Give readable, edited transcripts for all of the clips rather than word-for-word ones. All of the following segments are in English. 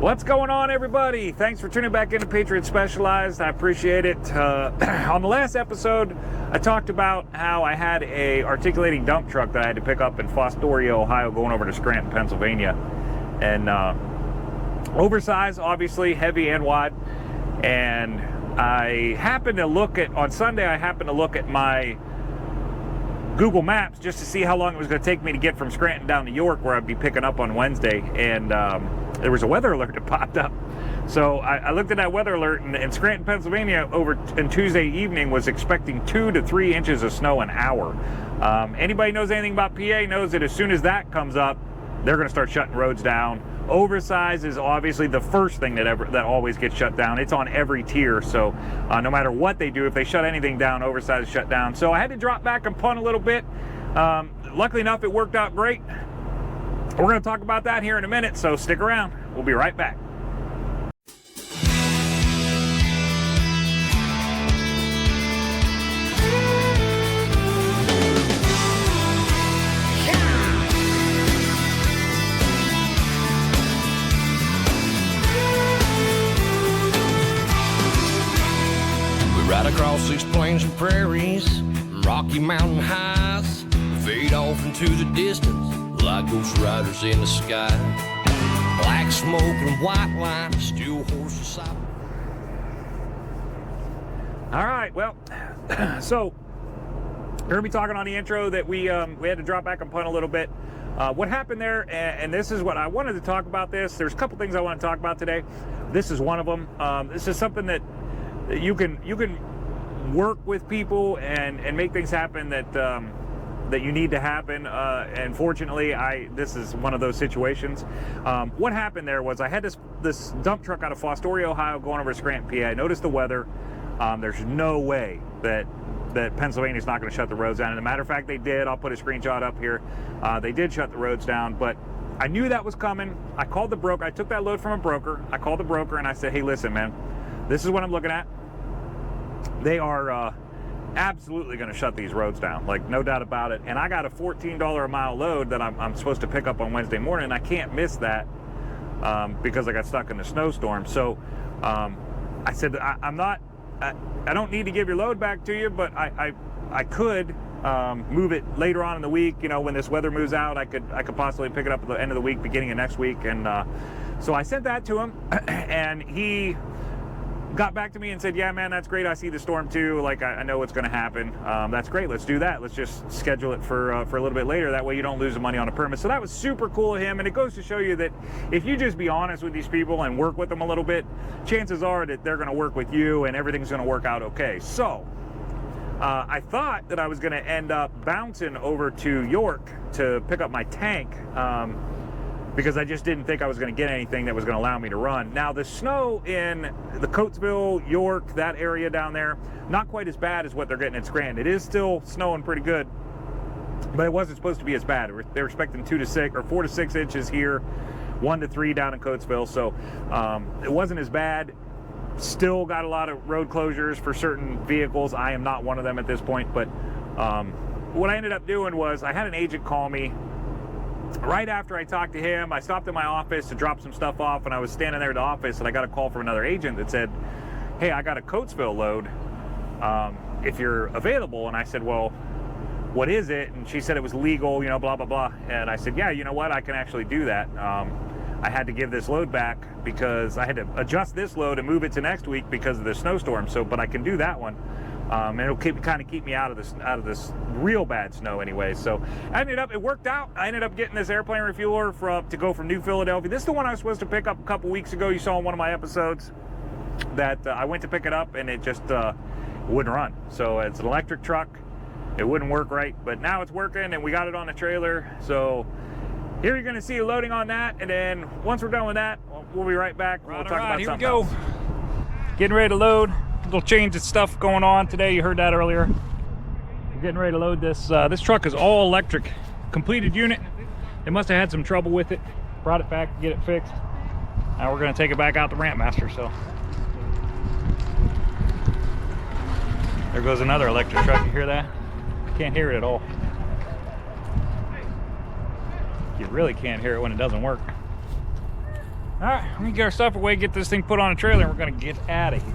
What's going on, everybody? Thanks for tuning back into Patriot Specialized. I appreciate it. On the last episode, I talked about how I had a articulating dump truck that I had to pick up in Fostoria, Ohio, going over to Scranton, Pennsylvania. And oversized, obviously, heavy and wide. And I happened to look at, on Sunday, I happened to look at my Google Maps just to see how long it was going to take me to get from Scranton down to York, where I'd be picking up on Wednesday. And there was a weather alert that popped up. So I looked at that weather alert, and Scranton, Pennsylvania, in Tuesday evening was expecting 2 to 3 inches of snow an hour. Anybody knows anything about PA knows that as soon as that comes up, they're going to start shutting roads down. Oversize is obviously the first thing that always gets shut down. It's on every tier, so no matter what they do, if they shut anything down, oversize is shut down. So I had to drop back and punt a little bit. Luckily enough, it worked out great. We're going to talk about that here in a minute, so stick around. We'll be right back. Right across these plains and prairies, Rocky Mountain highs, fade off into the distance like ghost riders in the sky. Black smoke and white line, still horses side. All right, well, so we're gonna be talking on the intro that we had to drop back and punt a little bit. What happened there, and this is what I wanted to talk about. There's a couple things I want to talk about today. This is one of them. This is something that you can work with people and make things happen that you need to happen. And fortunately, this is one of those situations. What happened there was I had this dump truck out of Fostoria, Ohio, going over to Scranton, PA. I noticed the weather. There's no way that Pennsylvania's not going to shut the roads down. And as a matter of fact, they did. I'll put a screenshot up here. They did shut the roads down, but I knew that was coming. I called the broker. I took that load from a broker. I called the broker and I said, hey, listen, man, this is what I'm looking at. They are absolutely going to shut these roads down, like no doubt about it. And I got a $14 a mile load that I'm supposed to pick up on Wednesday morning, and I can't miss that because I got stuck in the snowstorm. So I said, I don't need to give your load back to you, but I could move it later on in the week. You know, when this weather moves out, I could possibly pick it up at the end of the week, beginning of next week. And so I sent that to him, and he got back to me and said, yeah, man, that's great. I see the storm too. Like, I know what's going to happen. That's great. Let's do that. Let's just schedule it for a little bit later. That way you don't lose the money on a permit. So that was super cool of him. And it goes to show you that if you just be honest with these people and work with them a little bit, chances are that they're going to work with you and everything's going to work out okay. So I thought that I was going to end up bouncing over to York to pick up my tank, because I just didn't think I was going to get anything that was going to allow me to run. Now, the snow in the Coatesville, York, that area down there, not quite as bad as what they're getting at Scranton. It is still snowing pretty good, but it wasn't supposed to be as bad. They were expecting 4 to 6 inches here, 1 to 3 down in Coatesville, so it wasn't as bad. Still got a lot of road closures for certain vehicles. I am not one of them at this point, but what I ended up doing was I had an agent call me. Right after I talked to him, I stopped in my office to drop some stuff off, and I was standing there at the office, and I got a call from another agent that said, hey, I got a Coatesville load, if you're available. And I said, well, what is it? And she said it was legal, you know, blah, blah, blah. And I said, yeah, you know what, I can actually do that. I had to give this load back because I had to adjust this load and move it to next week because of the snowstorm. So, but I can do that one. And it'll kind of keep me out of this real bad snow anyway. So it worked out. I ended up getting this airplane refueler to go from New Philadelphia. This is the one I was supposed to pick up a couple weeks ago. You saw in one of my episodes that I went to pick it up and it just wouldn't run. So it's an electric truck. It wouldn't work right, but now it's working and we got it on the trailer. So here you're going to see a loading on that. And then once we're done with that, we'll be right back. We'll talk about something else. Here we go. Getting ready to load. Little change of stuff going on today. You heard that earlier. We're getting ready to load this. This truck is all electric, completed unit. They must have had some trouble with it. Brought it back to get it fixed. Now we're going to take it back out to Ramp Master. So there goes another electric truck. You hear that? Can't hear it at all. You really can't hear it when it doesn't work. All right, let me get our stuff away, get this thing put on a trailer, and we're gonna get out of here.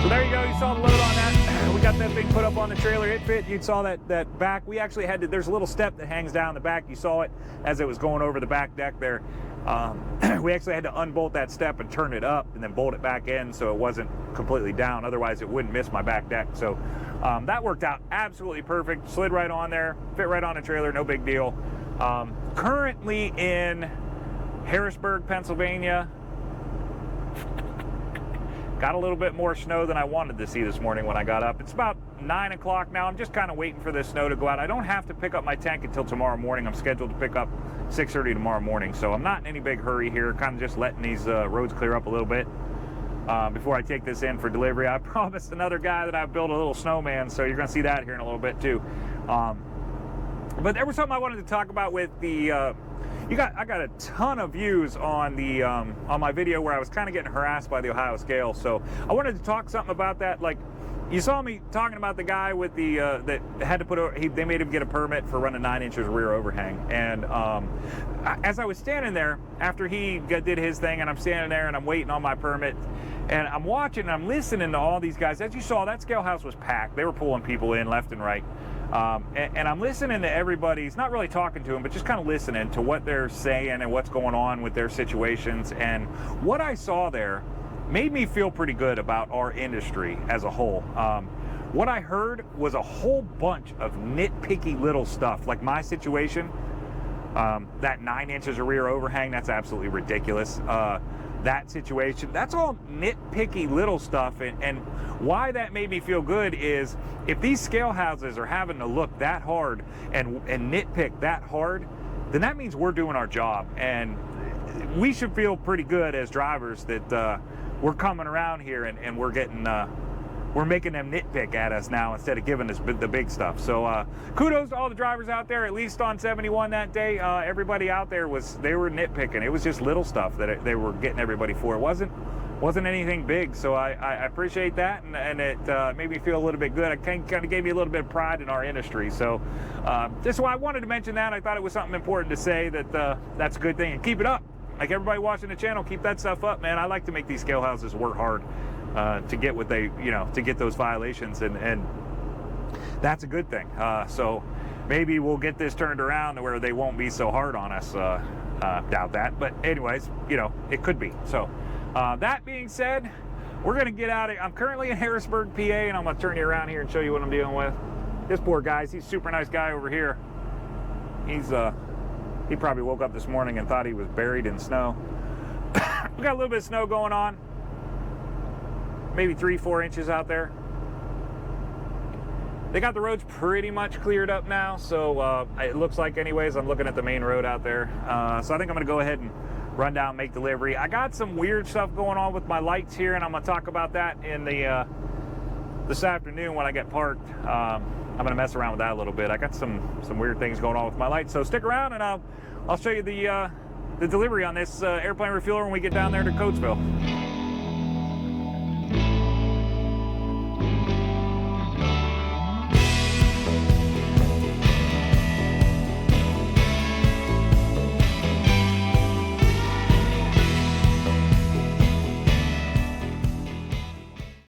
There you go, you saw the load on that. We got that thing put up on the trailer, it fit. You saw that back. We actually had to, there's a little step that hangs down the back. You saw it as it was going over the back deck there. We actually had to unbolt that step and turn it up and then bolt it back in so it wasn't completely down. Otherwise it wouldn't miss my back deck. So that worked out absolutely perfect. Slid right on there, fit right on the trailer, no big deal. Currently in Harrisburg, Pennsylvania. Got a little bit more snow than I wanted to see this morning when I got up. It's about 9 o'clock now. I'm just kind of waiting for this snow to go out. I don't have to pick up my tank until tomorrow morning. I'm scheduled to pick up 6:30 tomorrow morning. So I'm not in any big hurry here. Kind of just letting these roads clear up a little bit before I take this in for delivery. I promised another guy that I've built a little snowman, so you're going to see that here in a little bit too. But there was something I wanted to talk about with the... I got a ton of views on the on my video where I was kind of getting harassed by the Ohio scale, so I wanted to talk something about that. Like, you saw me talking about the guy with the that had to put they made him get a permit for running 9 inches rear overhang, and as I was standing there after he did his thing, and I'm standing there and I'm waiting on my permit, and I'm watching and I'm listening to all these guys. As you saw, that scale house was packed. They were pulling people in left and right. And I'm listening to everybody. He's not really talking to them, but just kind of listening to what they're saying and what's going on with their situations. And what I saw there made me feel pretty good about our industry as a whole. What I heard was a whole bunch of nitpicky little stuff, like my situation. That 9 inches of rear overhang, that's absolutely ridiculous. That situation, that's all nitpicky little stuff, and why that made me feel good is if these scale houses are having to look that hard and nitpick that hard, then that means we're doing our job, and we should feel pretty good as drivers that we're coming around here and we're getting we're making them nitpick at us now instead of giving us the big stuff. So kudos to all the drivers out there, at least on 71 that day. Everybody out there they were nitpicking. It was just little stuff that they were getting everybody for. It wasn't anything big. So I appreciate that, and it made me feel a little bit good. It kind of gave me a little bit of pride in our industry. So just why I wanted to mention that. I thought it was something important to say, that that's a good thing, and keep it up. Like everybody watching the channel, keep that stuff up, man. I like to make these scale houses work hard to get what they, to get those violations, and that's a good thing. So maybe we'll get this turned around to where they won't be so hard on us. Doubt that, but anyways, it could be. So that being said, we're gonna get out of. I'm currently in Harrisburg, PA, and I'm gonna turn you around here and show you what I'm dealing with. This poor guy, he's a super nice guy over here. He probably woke up this morning and thought he was buried in snow. We got a little bit of snow going on. Maybe 3-4 inches out there. They got the roads pretty much cleared up now, so it looks like, anyways, I'm looking at the main road out there. So I think I'm gonna go ahead and run down, make delivery. I got some weird stuff going on with my lights here, and I'm gonna talk about that in the this afternoon when I get parked. I'm gonna mess around with that a little bit. I got some weird things going on with my lights, so stick around and I'll show you the delivery on this airplane refueler when we get down there to Coatesville.